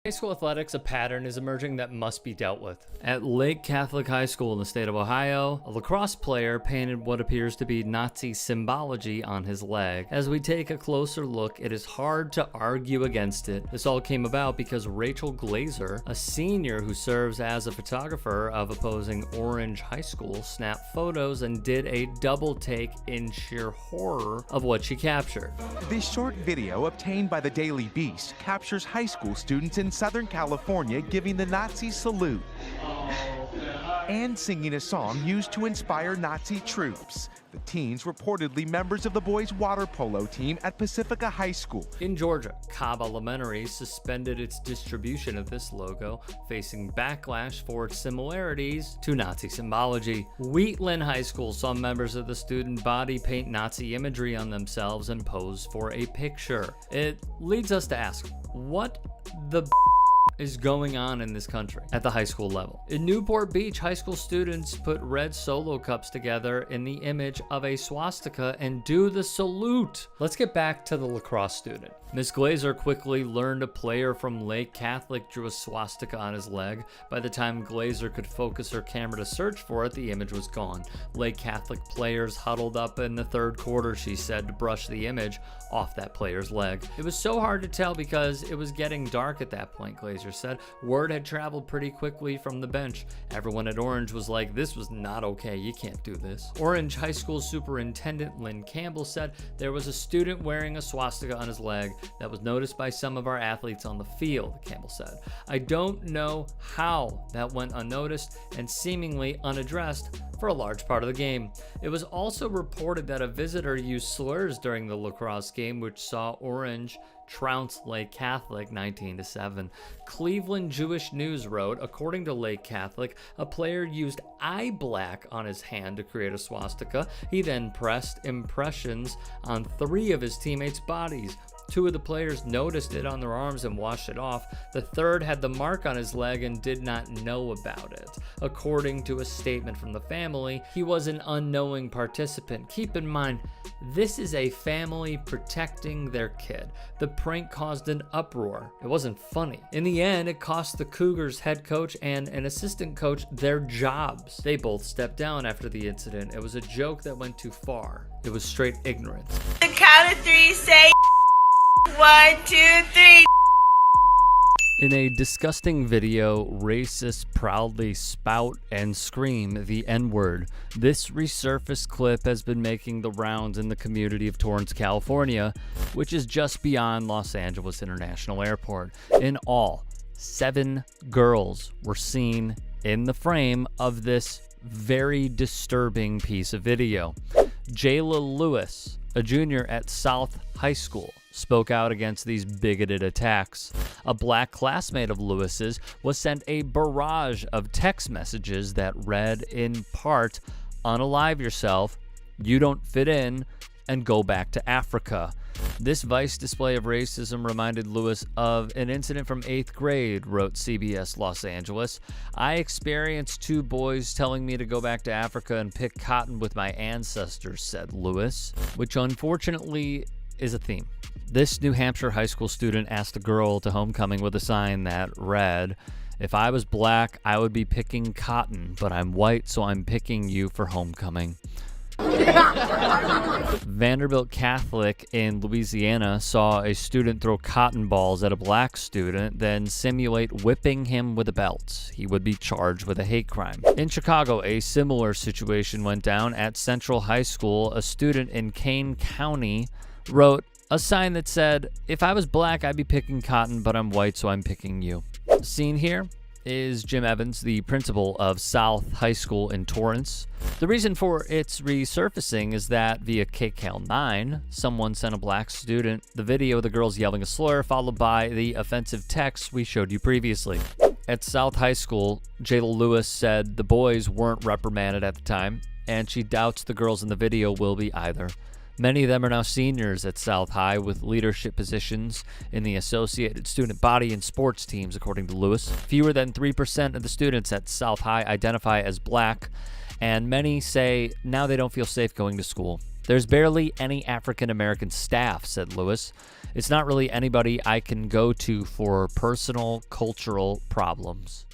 High school athletics, a pattern is emerging that must be dealt with. At Lake Catholic High School in the state of Ohio, a lacrosse player painted what appears to be Nazi symbology on his leg. As we take a closer look, it is hard to argue against it. This all came about because Rachel Glazer, a senior who serves as a photographer of opposing Orange High School, snapped photos and did a double take in sheer horror of what she captured. This short video, obtained by the Daily Beast, captures high school students in Southern California giving the Nazi salute and singing a song used to inspire Nazi troops. The teens reportedly members of the boys' water polo team at Pacifica High School. In Georgia, Cobb Elementary suspended its distribution of this logo, facing backlash for its similarities to Nazi symbology. Wheatland High School saw members of the student body paint Nazi imagery on themselves and pose for a picture. It leads us to ask, what the is going on in this country at the high school level? In Newport Beach, high school students put red Solo cups together in the image of a swastika and do the salute. Let's get back to the lacrosse student. Miss Glazer quickly learned a player from Lake Catholic drew a swastika on his leg. By the time Glazer could focus her camera to search for it, the image was gone. Lake Catholic players huddled up in the third quarter, she said, to brush the image off that player's leg. It was so hard to tell because it was getting dark at that point, Glazer said. Word had traveled pretty quickly from the bench. Everyone at Orange was like, this was not okay, you can't do this. Orange High School Superintendent Lynn Campbell said there was a student wearing a swastika on his leg that was noticed by some of our athletes on the field, Campbell said. I don't know how that went unnoticed and seemingly unaddressed for a large part of the game. It was also reported that a visitor used slurs during the lacrosse game, which saw Orange trounce Lake Catholic 19-7. Cleveland Jewish News wrote, according to Lake Catholic, a player used eye black on his hand to create a swastika. He then pressed impressions on 3 of his teammates' bodies. 2 of the players noticed it on their arms and washed it off. The third had the mark on his leg and did not know about it. According to a statement from the family, he was an unknowing participant. Keep in mind, this is a family protecting their kid. The prank caused an uproar. It wasn't funny. In the end, it cost the Cougars head coach and an assistant coach their jobs. They both stepped down after the incident. It was a joke that went too far. It was straight ignorance. The count of 3, say 1, 2, 3. In a disgusting video, racists proudly spout and scream the N-word. This resurfaced clip has been making the rounds in the community of Torrance, California, which is just beyond Los Angeles International Airport. In all, 7 girls were seen in the frame of this very disturbing piece of video. Jayla Lewis, a junior at South High School, spoke out against these bigoted attacks. A black classmate of Lewis's was sent a barrage of text messages that read in part, "Unalive yourself, you don't fit in, and go back to Africa." This vice display of racism reminded Lewis of an incident from 8th grade, wrote CBS Los Angeles. I experienced 2 boys telling me to go back to Africa and pick cotton with my ancestors, said Lewis, which unfortunately is a theme. This New Hampshire high school student asked a girl to homecoming with a sign that read, "If I was black, I would be picking cotton, but I'm white, so I'm picking you for homecoming." Vanderbilt Catholic in Louisiana saw a student throw cotton balls at a black student, then simulate whipping him with a belt. He would be charged with a hate crime. In Chicago, a similar situation went down at Central High School. A student in Kane County wrote a sign that said, "If I was black, I'd be picking cotton, but I'm white, so I'm picking you." Seen here is Jim Evans, the principal of South High School in Torrance. The reason for its resurfacing is that via KCAL9, someone sent a black student the video of the girls yelling a slur, followed by the offensive text we showed you previously. At South High School, Jayla Lewis said the boys weren't reprimanded at the time, and she doubts the girls in the video will be either. Many of them are now seniors at South High with leadership positions in the Associated Student Body and sports teams, according to Lewis. Fewer than 3% of the students at South High identify as black, and many say now they don't feel safe going to school. There's barely any African American staff, said Lewis. It's not really anybody I can go to for personal cultural problems.